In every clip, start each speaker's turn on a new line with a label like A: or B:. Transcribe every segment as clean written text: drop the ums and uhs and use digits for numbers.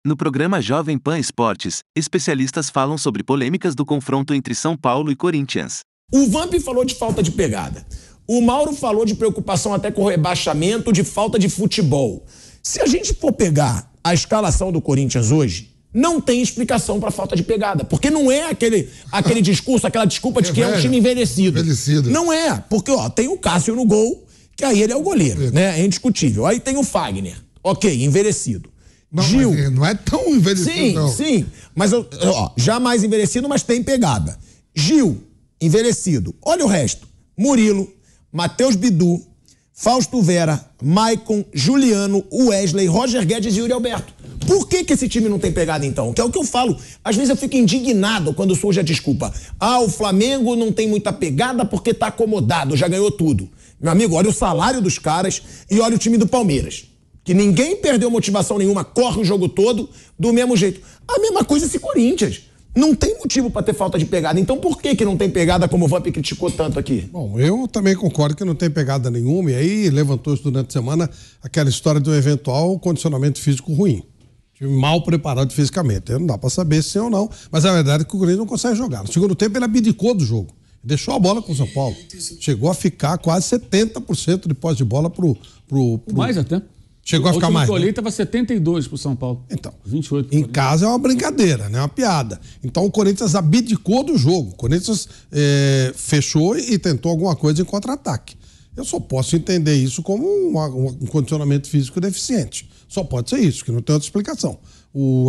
A: No programa Jovem Pan Esportes, especialistas falam sobre polêmicas do confronto entre São Paulo e Corinthians.
B: O Vamp falou de falta de pegada. O Mauro falou de preocupação até com o rebaixamento, de falta de futebol. Se a gente for pegar a escalação do Corinthians hoje, não tem explicação para falta de pegada. Porque não é aquele discurso, aquela desculpa de que é um time envelhecido. Não é, porque tem o Cássio no gol, que aí ele é o goleiro, né? É indiscutível. Aí tem o Fagner, ok, envelhecido.
C: Não,
B: Gil.
C: Mas não é tão envelhecido, não.
B: Sim, mas já mais envelhecido, mas tem pegada. Gil, envelhecido. Olha o resto. Murilo, Matheus Bidu, Fausto Vera, Maicon, Juliano, Wesley, Roger Guedes e Yuri Alberto. Por que esse time não tem pegada, então? Que é o que eu falo. Às vezes eu fico indignado quando surge a desculpa. O Flamengo não tem muita pegada porque tá acomodado, já ganhou tudo. Meu amigo, olha o salário dos caras e olha o time do Palmeiras. Que ninguém perdeu motivação nenhuma, corre o jogo todo do mesmo jeito. A mesma coisa esse Corinthians. Não tem motivo para ter falta de pegada. Então por que não tem pegada como o Vamp criticou tanto aqui?
C: Bom, eu também concordo que não tem pegada nenhuma. E aí levantou isso durante a semana aquela história do eventual condicionamento físico ruim. Time mal preparado fisicamente. Não dá para saber se sim ou não. Mas a verdade é que o Corinthians não consegue jogar. No segundo tempo ele abdicou do jogo. Deixou a bola com o São Paulo. Chegou a ficar quase 70% de posse de bola pro...
D: Mais até.
C: Chegou a ficar mais.
D: O colheita estava 72 pro São Paulo.
C: Então,
D: 28.
C: Em casa é uma brincadeira, né? É uma piada. Então o Corinthians abdicou do jogo. O Corinthians fechou e tentou alguma coisa em contra-ataque. Eu só posso entender isso como um condicionamento físico deficiente. Só pode ser isso, que não tem outra explicação.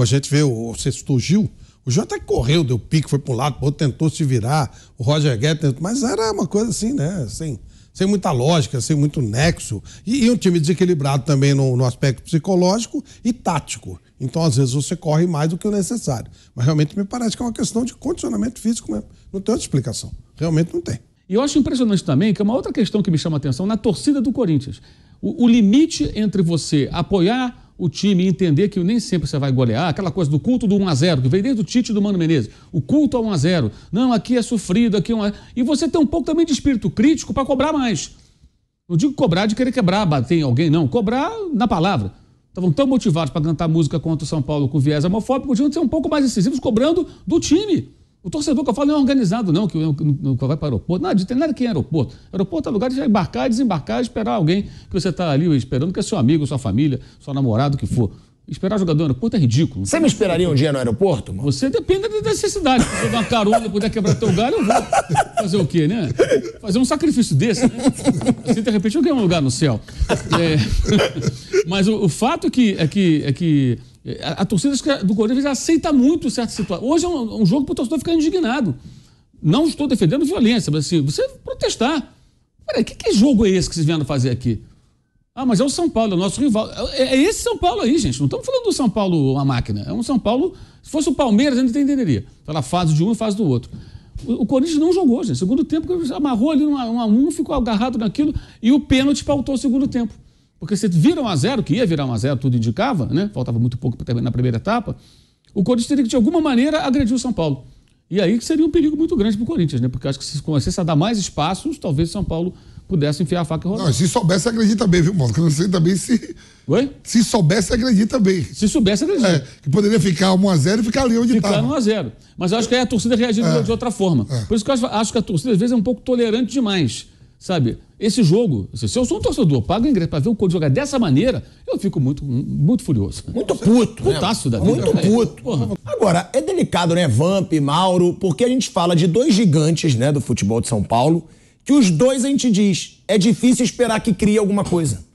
C: A gente vê o sexto Gil. O Gil até correu, deu pique, foi para um lado, pro outro, tentou se virar. O Roger Guedes, mas era uma coisa assim, né? Sem muita lógica, sem muito nexo. E um time desequilibrado também no aspecto psicológico e tático. Então, às vezes, você corre mais do que o necessário. Mas realmente me parece que é uma questão de condicionamento físico mesmo. Não tem outra explicação. Realmente não tem.
D: E eu acho impressionante também que é uma outra questão que me chama a atenção na torcida do Corinthians. O limite entre você apoiar o time e entender que nem sempre você vai golear, aquela coisa do culto do 1-0, que veio desde o Tite e do Mano Menezes, o culto ao 1-0, não, aqui é sofrido, aqui é 1-0, e você tem um pouco também de espírito crítico para cobrar mais. Não digo cobrar de querer quebrar, bater em alguém, não, cobrar na palavra. Estavam tão motivados para cantar música contra o São Paulo com viés homofóbico, podiam ser um pouco mais decisivos cobrando do time. O torcedor que eu falo não é organizado, não, que vai para o aeroporto. Não tem nada que é aeroporto. Aeroporto é lugar de já embarcar, desembarcar, esperar alguém que você está ali esperando, que é seu amigo, sua família, seu namorado, o que for. Esperar jogador no aeroporto é ridículo.
B: Você me esperaria um dia no aeroporto, mano?
D: Você depende da necessidade. Se eu dar uma carona, puder quebrar teu galho, eu vou. Fazer o quê, né? Fazer um sacrifício desse, né? Assim, de repente, eu ganho um lugar no céu. Mas o fato é que a torcida do Corinthians aceita muito certa situação. Hoje é um jogo para o torcedor ficar indignado. Não estou defendendo violência, mas assim, você protestar. Peraí, que jogo é esse que vocês vieram fazer aqui? Mas é o São Paulo, é o nosso rival. É esse São Paulo aí, gente. Não estamos falando do São Paulo, uma máquina. É um São Paulo... Se fosse o Palmeiras, a gente entenderia. Pela fase de um e fase do outro. O Corinthians não jogou, gente. Segundo tempo, amarrou ali 1-1, ficou agarrado naquilo e o pênalti pautou o segundo tempo. Porque se vira 1-0, que ia virar 1-0, tudo indicava, né? Faltava muito pouco para terminar na primeira etapa. O Corinthians teria que, de alguma maneira, agredir o São Paulo. E aí que seria um perigo muito grande para o Corinthians, né? Porque acho que se começasse a dar mais espaços, talvez o São Paulo pudesse enfiar a faca e rodar.
C: Não, se soubesse, acredita bem, viu, Mano? Que eu não sei também se...
D: Oi?
C: Se soubesse, acredita bem.
D: Se soubesse, acredita.
C: Que poderia ficar 1-0 e ficar ali onde estava.
D: Ficar 1-0. Mas eu acho que aí a torcida reagiria de outra forma. Por isso que eu acho que a torcida, às vezes, é um pouco tolerante demais. Sabe? Esse jogo, se eu sou um torcedor, pago o ingresso para ver o Corinthians jogar dessa maneira, eu fico muito, muito furioso.
B: Muito puto.
D: Putaço da vida.
B: Muito puto. Porra. Agora, é delicado, né, Vamp, Mauro, porque a gente fala de dois gigantes, né, do futebol de São Paulo, que os dois a gente diz, é difícil esperar que crie alguma coisa.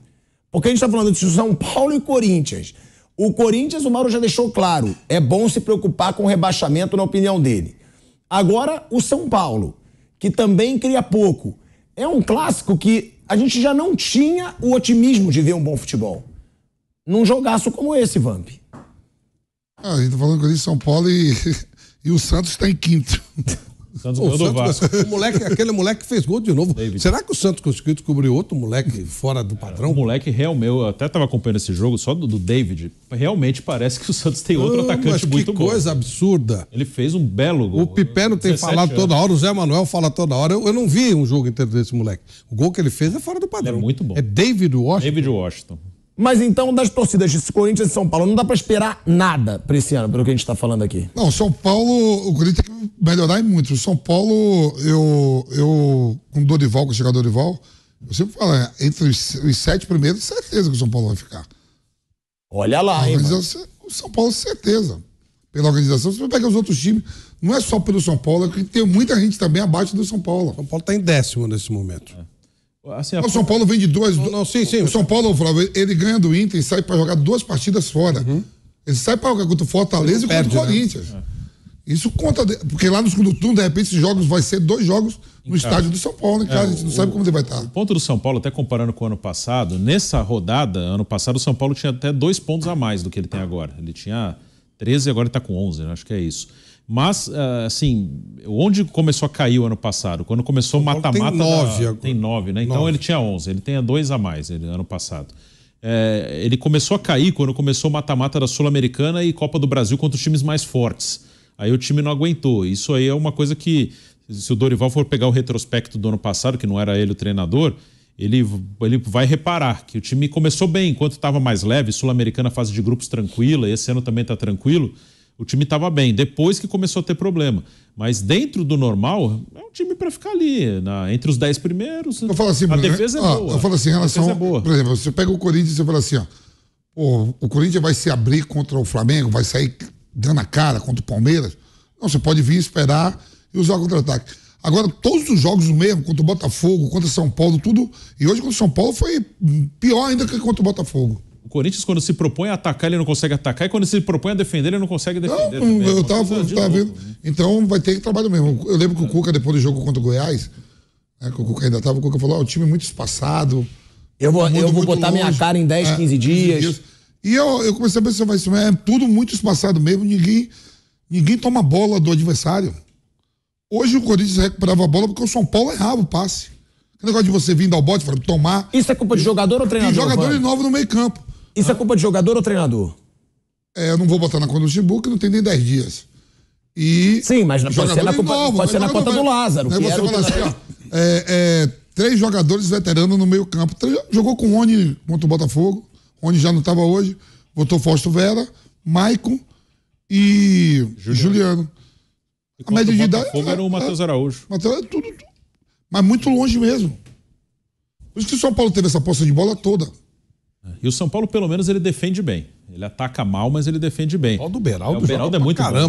B: Porque a gente está falando de São Paulo e Corinthians. O Corinthians, o Mauro já deixou claro, é bom se preocupar com o rebaixamento na opinião dele. Agora, o São Paulo, que também cria pouco. É um clássico que a gente já não tinha o otimismo de ver um bom futebol. Num jogaço como esse, Vamp.
C: A gente tá falando com ele São Paulo e o Santos está em quinto.
E: Aquele moleque que fez gol de novo. David. Será que o Santos conseguiu descobrir outro moleque fora do padrão?
F: O moleque realmente, eu até estava acompanhando esse jogo, só do David. Realmente parece que o Santos tem outro atacante muito bom.
E: Que coisa absurda.
F: Ele fez um belo gol.
E: O Pipeno tem falado toda hora, o Zé Manuel fala toda hora. Eu não vi um jogo inteiro desse moleque. O gol que ele fez é fora do padrão.
F: É muito bom.
E: É David Washington.
F: David Washington.
B: Mas então, das torcidas de Corinthians e São Paulo, não dá pra esperar nada pra esse ano, pelo que a gente tá falando aqui.
G: Não, São Paulo, o Corinthians tem que melhorar muito. O São Paulo, eu com o Dorival, com o chegador Dorival, eu sempre falo, entre os 7 primeiros, certeza que o São Paulo vai ficar.
B: Olha lá, hein?
G: O São Paulo, certeza. Pela organização, se você pega os outros times, não é só pelo São Paulo, é que tem muita gente também abaixo do São Paulo.
C: O São Paulo está em 10º nesse momento.
F: Assim,
G: o São Paulo vem de duas.
C: Sim.
G: O São Paulo, Flávio, ele ganha do Inter e sai para jogar 2 partidas fora. Ele sai para jogar contra o Fortaleza e contra o Corinthians. Né? Isso conta, porque lá no segundo turno, de repente, esses jogos vai ser 2 jogos no estádio do São Paulo, cara. A gente não sabe como ele vai estar.
F: O ponto do São Paulo, até comparando com o ano passado, nessa rodada, ano passado, o São Paulo tinha até 2 pontos a mais do que ele tem agora. Ele tinha 13 e agora ele está com 11, acho que é isso. Mas, assim, onde começou a cair o ano passado? Quando começou o mata-mata... Tem 9, né? Então
C: 9.
F: Ele tinha 11, ele tem 2 a mais ano passado. Ele começou a cair quando começou o mata-mata da Sul-Americana e Copa do Brasil contra os times mais fortes. Aí o time não aguentou. Isso aí é uma coisa que, se o Dorival for pegar o retrospecto do ano passado, que não era ele o treinador, ele vai reparar que o time começou bem, enquanto estava mais leve, Sul-Americana fase de grupos tranquila, esse ano também está tranquilo, o time estava bem, depois que começou a ter problema. Mas dentro do normal, é um time para ficar ali, entre os 10 primeiros.
G: Eu falo assim,
F: a defesa é boa.
G: Eu falo assim, em relação, por exemplo, você pega o Corinthians e você fala assim, o Corinthians vai se abrir contra o Flamengo, vai sair dando a cara contra o Palmeiras. Não, você pode vir esperar e usar o contra-ataque. Agora, todos os jogos mesmo, contra o Botafogo, contra o São Paulo, tudo. E hoje contra o São Paulo foi pior ainda que contra o Botafogo.
F: O Corinthians, quando se propõe a atacar, ele não consegue atacar. E quando se propõe a defender, ele não consegue defender.
G: Eu tava vendo. Então vai ter que trabalhar mesmo. Eu lembro que o Cuca, depois do jogo contra o Goiás, que o Cuca ainda tava, o Cuca falou: o time é muito espaçado.
B: Eu vou botar minha cara em 10, 15 dias.
G: E eu comecei a pensar, isso é tudo muito espaçado mesmo. Ninguém toma bola do adversário. Hoje o Corinthians recuperava a bola porque o São Paulo errava o passe. O negócio de você vir dar o bote, tomar.
B: Isso é culpa de jogador ou treinador?
G: E jogador novo no meio campo.
B: Isso é culpa de jogador ou treinador?
G: Eu não vou botar na conta do Luxemburgo, que não tem nem 10 dias.
B: Sim, mas pode ser na conta do Lázaro.
G: Aí você fala assim, 3 jogadores veteranos no meio campo. Jogou com o Rony contra o Botafogo. O Rony já não estava hoje. Botou Fausto Vera, Maicon e Juliano.
F: A média de idade era o Matheus Araújo.
G: Matheus é tudo. Mas muito longe mesmo. Por isso que o São Paulo teve essa posse de bola toda.
F: E o São Paulo, pelo menos, ele defende bem. Ele ataca mal, mas ele defende bem.
C: O do Beraldo.
F: O Beraldo é muito bom.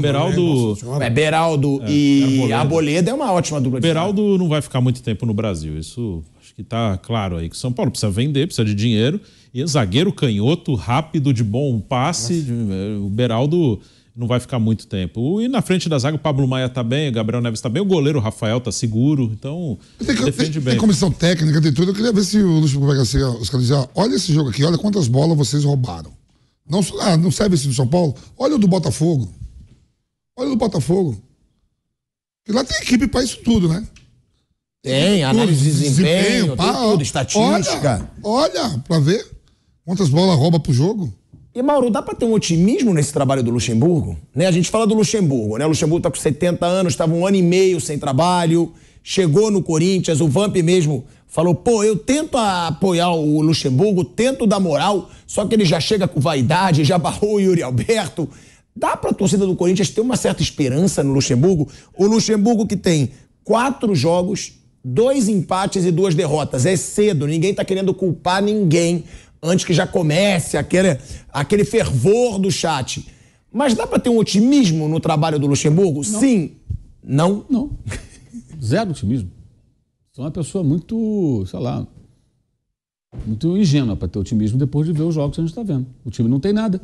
B: Beraldo e Arboleda é uma ótima dupla.
F: O Beraldo não vai ficar muito tempo no Brasil. Isso acho que está claro aí. Que o São Paulo precisa vender, precisa de dinheiro. E zagueiro canhoto, rápido, de bom passe. O Beraldo não vai ficar muito tempo. E na frente da zaga, o Pablo Maia tá bem, o Gabriel Neves tá bem, o goleiro o Rafael tá seguro, então defende bem.
G: Tem comissão técnica, tem tudo. Eu queria ver se o Luxemburgo pega assim, os caras dizem, olha esse jogo aqui, olha quantas bolas vocês roubaram. Não serve esse do São Paulo? Olha o do Botafogo. Olha o do Botafogo. E lá tem equipe pra isso tudo, né?
B: Tem, análise de desempenho, tem tudo, estatística.
G: Olha, pra ver quantas bolas rouba pro jogo.
B: E, Mauro, dá para ter um otimismo nesse trabalho do Luxemburgo? Né? A gente fala do Luxemburgo, né? O Luxemburgo tá com 70 anos, estava 1 ano e meio sem trabalho, chegou no Corinthians, o Vamp mesmo falou, eu tento apoiar o Luxemburgo, tento dar moral, só que ele já chega com vaidade, já barrou o Yuri Alberto. Dá para a torcida do Corinthians ter uma certa esperança no Luxemburgo? O Luxemburgo que tem 4 jogos, 2 empates e 2 derrotas. É cedo, ninguém tá querendo culpar ninguém antes que já comece aquele fervor do chat. Mas dá para ter um otimismo no trabalho do Luxemburgo? Não. Sim. Não?
D: Não. Zero otimismo. Sou uma pessoa muito, muito ingênua para ter otimismo depois de ver os jogos que a gente está vendo. O time não tem nada.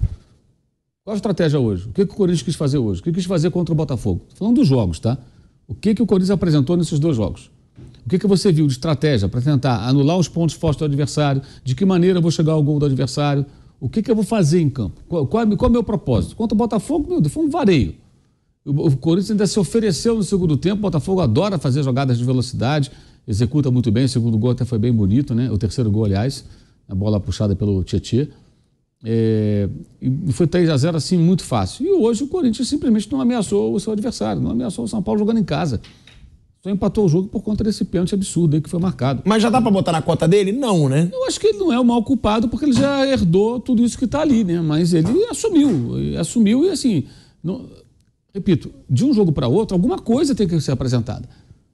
D: Qual a estratégia hoje? O que o Corinthians quis fazer hoje? O que quis fazer contra o Botafogo? Estou falando dos jogos, tá? O que o Corinthians apresentou nesses 2 jogos? O que você viu de estratégia para tentar anular os pontos fortes do adversário? De que maneira eu vou chegar ao gol do adversário? O que eu vou fazer em campo? Qual é o meu propósito? Contra o Botafogo, meu Deus, foi um vareio. O Corinthians ainda se ofereceu no segundo tempo. O Botafogo adora fazer jogadas de velocidade, executa muito bem. O segundo gol até foi bem bonito, né? O terceiro gol, aliás, a bola puxada pelo Tietê. E foi 3-0 assim, muito fácil. E hoje o Corinthians simplesmente não ameaçou o seu adversário, não ameaçou o São Paulo jogando em casa. Só empatou o jogo por conta desse pênalti absurdo aí que foi marcado.
B: Mas já dá pra botar na conta dele? Não, né?
D: Eu acho que ele não é o mal culpado porque ele já herdou tudo isso que tá ali, né? Mas ele assumiu e assim, repito, de um jogo para outro, alguma coisa tem que ser apresentada.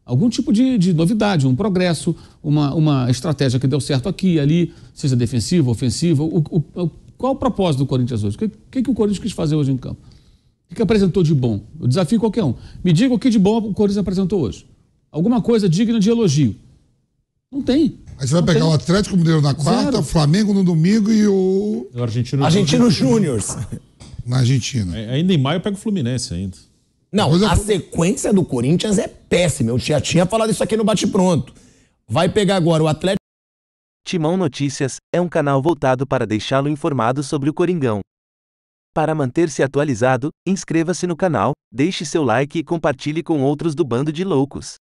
D: Algum tipo de novidade, um progresso, uma estratégia que deu certo aqui e ali, seja defensiva, ofensiva. Qual o propósito do Corinthians hoje? O que o Corinthians quis fazer hoje em campo? O que apresentou de bom? Eu desafio qualquer um. Me diga o que de bom o Corinthians apresentou hoje. Alguma coisa digna de elogio. Não tem.
G: Aí você vai pegar o Atlético Mineiro na quarta, o Flamengo no domingo e o
B: Argentino Júnior.
G: Na Argentina.
F: Ainda em maio pega o Fluminense ainda.
B: Não, a sequência do Corinthians é péssima. Eu já tinha falado isso aqui no Bate-Pronto. Vai pegar agora o Atlético.
A: Timão Notícias é um canal voltado para deixá-lo informado sobre o Coringão. Para manter-se atualizado, inscreva-se no canal, deixe seu like e compartilhe com outros do Bando de Loucos.